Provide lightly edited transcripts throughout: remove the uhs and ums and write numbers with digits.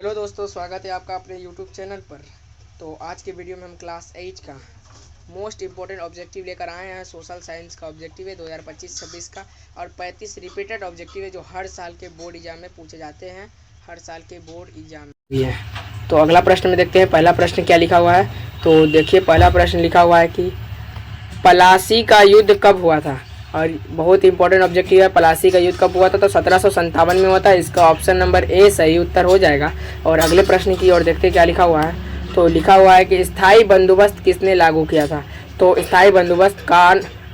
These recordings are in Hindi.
हेलो दोस्तों, स्वागत है आपका अपने यूट्यूब चैनल पर। तो आज के वीडियो में हम क्लास 8 का मोस्ट इम्पोर्टेंट ऑब्जेक्टिव लेकर आए हैं। सोशल साइंस का ऑब्जेक्टिव है 2025-26 का, और 35 रिपीटेड ऑब्जेक्टिव है जो हर साल के बोर्ड एग्जाम में पूछे जाते हैं। हर साल के बोर्ड एग्जाम में भी है। तो अगला प्रश्न में देखते हैं पहला प्रश्न क्या लिखा हुआ है। तो देखिए, पहला प्रश्न लिखा हुआ है कि पलासी का युद्ध कब हुआ था। और बहुत इंपॉर्टेंट ऑब्जेक्टिव है, पलासी का युद्ध कब हुआ था। तो 1757 में हुआ था। इसका ऑप्शन नंबर ए सही उत्तर हो जाएगा। और अगले प्रश्न की ओर देखते हैं क्या लिखा हुआ है। तो लिखा हुआ है कि स्थायी बंदोबस्त किसने लागू किया था। तो स्थायी बंदोबस्त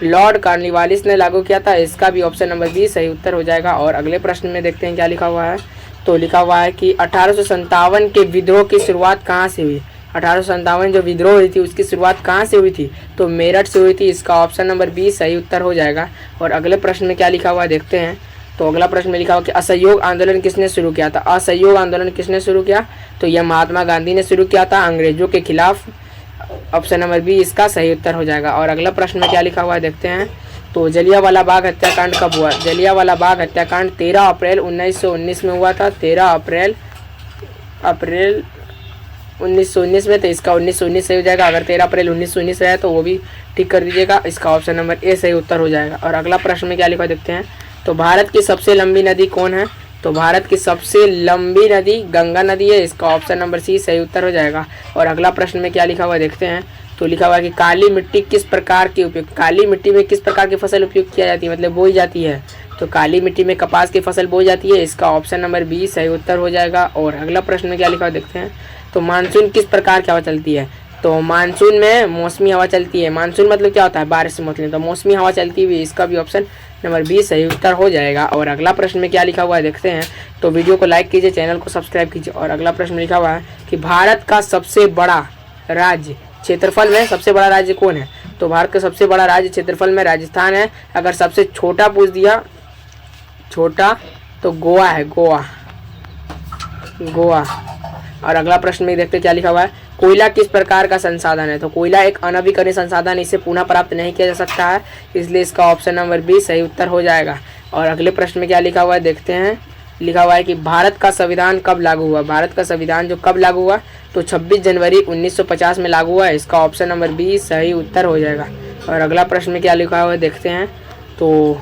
लॉर्ड कॉर्नवालिस ने लागू किया था। इसका भी ऑप्शन नंबर बी सही उत्तर हो जाएगा। और अगले प्रश्न में देखते हैं क्या लिखा हुआ है। तो लिखा हुआ है कि 1857 के विद्रोह की शुरुआत कहाँ से हुई। 1857 जो विद्रोह हुई थी उसकी शुरुआत कहाँ से हुई थी। तो मेरठ से हुई थी। इसका ऑप्शन नंबर बी सही उत्तर हो जाएगा। और अगले प्रश्न में क्या लिखा हुआ है देखते हैं। तो अगला प्रश्न में लिखा हुआ कि असहयोग आंदोलन किसने शुरू किया था। असहयोग आंदोलन किसने शुरू किया। तो यह महात्मा गांधी ने शुरू किया था अंग्रेजों के खिलाफ। ऑप्शन नंबर बी इसका सही उत्तर हो जाएगा। और अगला प्रश्न में क्या लिखा हुआ है देखते हैं। तो जलियांवाला बाग हत्याकांड कब हुआ। जलियांवाला बाग हत्याकांड 13 अप्रैल 1919 में हुआ था। 13 अप्रैल 1919 में। तो इसका 1919 सही हो जाएगा। अगर 13 अप्रैल 1919 है तो वो भी ठीक कर दीजिएगा। इसका ऑप्शन नंबर ए सही उत्तर हो जाएगा। और अगला प्रश्न में क्या लिखा देखते हैं। तो भारत की सबसे लंबी नदी कौन है। तो भारत की सबसे लंबी नदी गंगा नदी है। इसका ऑप्शन नंबर सी सही उत्तर हो जाएगा। और अगला प्रश्न में क्या लिखा हुआ देखते हैं। तो लिखा हुआ है कि काली मिट्टी किस प्रकार की उपयोग, काली मिट्टी में किस प्रकार की फसल उपयोग किया जाती है, मतलब बोई जाती है। तो काली मिट्टी में कपास की फसल बोई जाती है। इसका ऑप्शन नंबर बी सही उत्तर हो जाएगा। और अगला प्रश्न में क्या लिखा हुआ देखते हैं। तो मानसून किस प्रकार की हवा चलती है। तो मानसून में मौसमी हवा चलती है। मानसून मतलब क्या होता है, बारिश से मतलब, तो मौसमी हवा चलती हुई। इसका भी ऑप्शन नंबर बी सही उत्तर हो जाएगा। और अगला प्रश्न में क्या लिखा हुआ है देखते हैं। तो वीडियो को लाइक कीजिए, चैनल को सब्सक्राइब कीजिए। और अगला प्रश्न लिखा हुआ है कि भारत का सबसे बड़ा राज्य क्षेत्रफल में सबसे बड़ा राज्य कौन है। तो भारत का सबसे बड़ा राज्य क्षेत्रफल में राजस्थान है। अगर सबसे छोटा पूछ दिया, छोटा, तो गोवा है, गोवा। और अगला प्रश्न में देखते क्या लिखा हुआ है। कोयला किस प्रकार का संसाधन है। तो कोयला एक अनवीकरणीय संसाधन, इसे पुनः प्राप्त नहीं किया जा सकता है। इसलिए इसका ऑप्शन नंबर बी सही उत्तर हो जाएगा। और अगले प्रश्न में क्या लिखा हुआ है देखते हैं। लिखा हुआ है कि भारत का संविधान कब लागू हुआ। भारत का संविधान जो कब लागू हुआ, तो 26 जनवरी 1950 में लागू हुआ है। इसका ऑप्शन नंबर बी सही उत्तर हो जाएगा। और अगला प्रश्न में क्या लिखा हुआ है देखते हैं। तो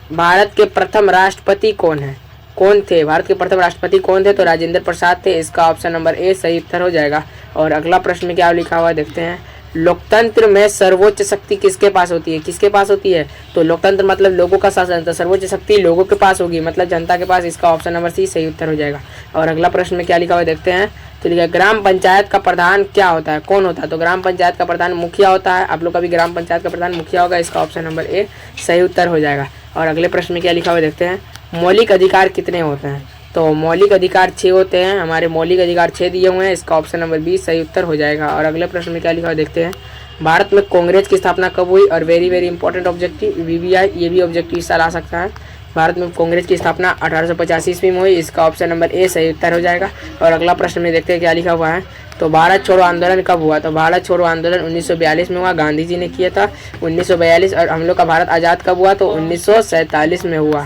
भारत के प्रथम राष्ट्रपति कौन थे। भारत के प्रथम राष्ट्रपति कौन थे। तो राजेंद्र प्रसाद थे। इसका ऑप्शन नंबर ए सही उत्तर हो जाएगा। और अगला प्रश्न में क्या लिखा हुआ है देखते हैं। लोकतंत्र में सर्वोच्च शक्ति किसके पास होती है। किसके पास होती है। तो लोकतंत्र मतलब लोगों का शासन, तो सर्वोच्च शक्ति लोगों के पास होगी, मतलब जनता के पास। इसका ऑप्शन नंबर सी सही उत्तर हो जाएगा। और अगला प्रश्न में क्या लिखा हुआ है देखते हैं। तो लिखा है ग्राम पंचायत का प्रधान क्या होता है, कौन होता है। तो ग्राम पंचायत का प्रधान मुखिया होता है। आप लोग का भी ग्राम पंचायत का प्रधान मुखिया होगा। इसका ऑप्शन नंबर ए सही उत्तर हो जाएगा। और अगले प्रश्न में क्या लिखा हुआ देखते हैं। मौलिक अधिकार कितने होते हैं। तो मौलिक अधिकार 6 होते हैं। हमारे मौलिक अधिकार 6 दिए हुए हैं। इसका ऑप्शन नंबर बी सही उत्तर हो जाएगा। और अगले प्रश्न में क्या लिखा हुआ देखते हैं। भारत में कांग्रेस की स्थापना कब हुई। और वेरी इंपॉर्टेंट ऑब्जेक्टिव वीवीआई, ये भी ऑब्जेक्टिव साल आ सकता है। भारत में कांग्रेस की स्थापना 1885 ईस्वी में हुई। इसका ऑप्शन नंबर ए सही उत्तर हो जाएगा। और अगला प्रश्न में देखते हैं क्या लिखा हुआ है। तो भारत छोड़ो आंदोलन कब हुआ। तो भारत छोड़ो आंदोलन 1942 में हुआ, गांधी जी ने किया था 1942। और हम लोग का भारत आज़ाद कब हुआ, तो 1947 में हुआ,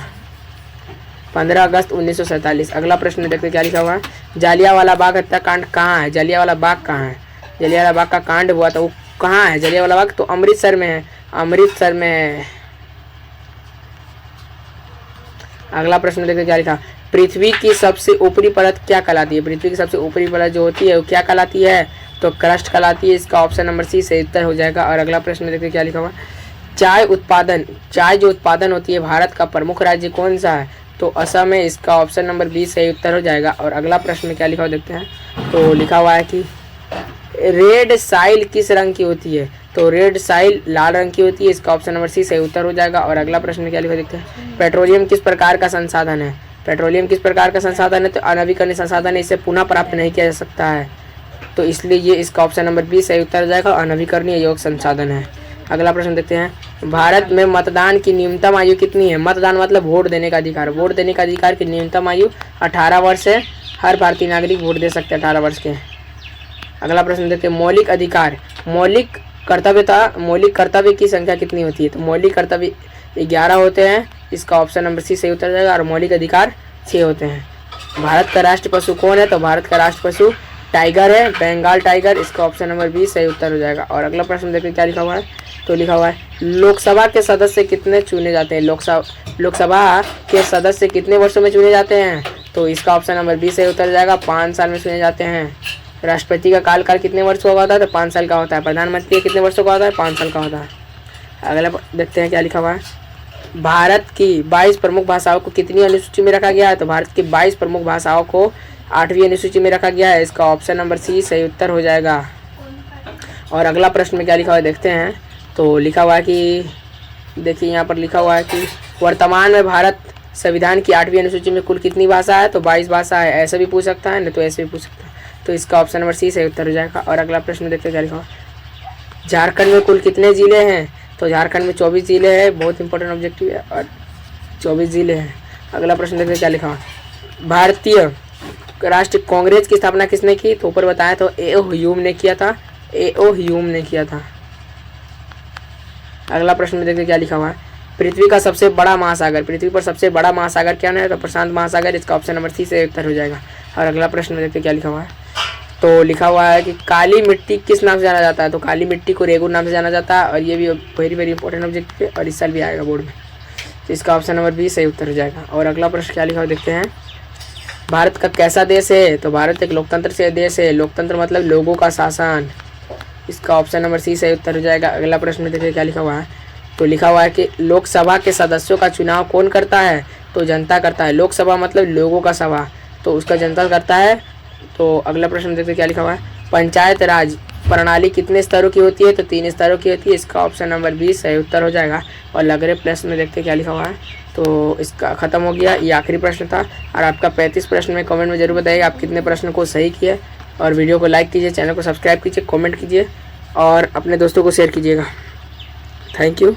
15 अगस्त 1947। अगला प्रश्न देखते क्या लिखा हुआ है। जलियांवाला बाग हत्याकांड कहाँ है। जलियांवाला बाग कहाँ है। जलियांवाला बाग का कांड हुआ तो वो कहाँ है जलियांवाला बाग। तो अमृतसर में है, अमृतसर में है। अगला प्रश्न देखते क्या लिखा। पृथ्वी की सबसे ऊपरी परत क्या कहलाती है। पृथ्वी की सबसे ऊपरी परत जो होती है वो क्या कहलाती है। तो क्रस्ट कहलाती है। इसका ऑप्शन नंबर सी सही उत्तर हो जाएगा। और अगला प्रश्न देखते क्या लिखा हुआ। चाय जो उत्पादन होती है भारत का प्रमुख राज्य कौन सा है। तो असम है। इसका ऑप्शन नंबर बी सही उत्तर हो जाएगा। और अगला प्रश्न में क्या लिखा हुआ देखते हैं। तो लिखा हुआ है कि रेड साइल किस रंग की होती है। तो रेड साइल लाल रंग की होती है। इसका ऑप्शन नंबर सी सही उत्तर हो जाएगा। और अगला प्रश्न में क्या लिखा देखते हैं। पेट्रोलियम किस प्रकार का संसाधन है। पेट्रोलियम किस प्रकार का संसाधन है। तो अनवीकरणीय संसाधन है, इसे पुनः प्राप्त नहीं किया जा सकता है। तो इसलिए ये इसका ऑप्शन नंबर बी सही उत्तर हो जाएगा। अनवीकरणीय योग्य संसाधन है। अगला प्रश्न देखते हैं। भारत में मतदान की न्यूनतम आयु कितनी है। मतदान मतलब वोट देने का अधिकार। वोट देने का अधिकार की न्यूनतम आयु 18 वर्ष है। हर भारतीय नागरिक वोट दे सकते हैं 18 वर्ष के। अगला प्रश्न देखते हैं। मौलिक अधिकार, मौलिक कर्तव्य की संख्या कितनी होती है। तो मौलिक कर्तव्य 11 होते हैं। इसका ऑप्शन नंबर सी सही उत्तर जाएगा। और मौलिक अधिकार 6 होते हैं। भारत का राष्ट्र पशु कौन है? तो भारत का राष्ट्र पशु टाइगर है, बंगाल टाइगर। इसका ऑप्शन नंबर बी सही उत्तर हो जाएगा। और अगला प्रश्न देखिए क्या लिखा हुआ है। तो लिखा हुआ है लोकसभा के सदस्य कितने चुने जाते हैं? लोकसभा के सदस्य कितने वर्षों में चुने जाते हैं? तो इसका ऑप्शन नंबर बी सही उत्तर हो जाएगा। 5 साल में चुने जाते हैं। राष्ट्रपति का कार्यकाल कितने वर्षों का होता है? तो 5 साल का होता है। प्रधानमंत्री कितने वर्षों का होता है? 5 साल का होता है। अगला देखते हैं क्या लिखा हुआ है। भारत की 22 प्रमुख भाषाओं को कितनी अनुसूची में रखा गया है? तो भारत की 22 प्रमुख भाषाओं को 8वीं अनुसूची में रखा गया है। इसका ऑप्शन नंबर सी सही उत्तर हो जाएगा। और अगला प्रश्न में क्या लिखा हुआ है देखते हैं। तो लिखा हुआ है कि देखिए यहाँ पर लिखा हुआ है कि वर्तमान में भारत संविधान की 8वीं अनुसूची में कुल कितनी भाषा है? तो 22 भाषा है। ऐसा भी पूछ सकता है, नहीं तो ऐसे भी पूछ सकता है। तो इसका ऑप्शन नंबर सी सही उत्तर हो जाएगा। और अगला प्रश्न देखते हैं क्या लिखा हुआ है। झारखंड में कुल कितने ज़िले हैं? तो झारखंड में 24 ज़िले हैं। बहुत इंपॉर्टेंट ऑब्जेक्टिव है और 24 ज़िले हैं। अगला प्रश्न देखते हैं क्या लिखा हुआ है। भारतीय राष्ट्रीय कांग्रेस की स्थापना किसने की? तो ऊपर बताया तो ए.ओ. ह्यूम ने किया था। ए.ओ. ह्यूम ने किया था। अगला प्रश्न में देखते हैं क्या लिखा हुआ है। पृथ्वी का सबसे बड़ा महासागर, पृथ्वी पर सबसे बड़ा महासागर क्या है? तो प्रशांत महासागर। इसका ऑप्शन नंबर सी से उत्तर हो जाएगा। और अगला प्रश्न में देखते हैं क्या लिखा हुआ है। तो लिखा हुआ है कि काली मिट्टी किस नाम से जाना जाता है? तो काली मिट्टी को रेगुर नाम से जाना जाता है। और ये भी वेरी वेरी इंपॉर्टेंट ऑब्जेक्टिव है और इस साल भी आएगा बोर्ड में। तो इसका ऑप्शन नंबर बी सही उत्तर हो जाएगा। और अगला प्रश्न क्या लिखा हुआ देखते हैं। भारत का कैसा देश है? तो भारत एक लोकतंत्र से देश है। लोकतंत्र मतलब लोगों का शासन। इसका ऑप्शन नंबर सी सही उत्तर हो जाएगा। अगला प्रश्न में देखिए क्या लिखा हुआ है। तो लिखा हुआ है कि लोकसभा के सदस्यों का चुनाव कौन करता है? तो जनता करता है। लोकसभा मतलब लोगों का सभा, तो उसका जनता करता है। तो अगला प्रश्न देखते क्या लिखा हुआ है। पंचायत राज प्रणाली कितने स्तरों की होती है? तो 3 स्तरों की होती है। इसका ऑप्शन नंबर 20 सही उत्तर हो जाएगा। और अगले प्रश्न में देखते क्या लिखा हुआ है। तो इसका ख़त्म हो गया, ये आखिरी प्रश्न था। और आपका 35 प्रश्न में कमेंट में जरूर बताइएगा आप कितने प्रश्न को सही किए। और वीडियो को लाइक कीजिए, चैनल को सब्सक्राइब कीजिए, कमेंट कीजिए और अपने दोस्तों को शेयर कीजिएगा। Thank you.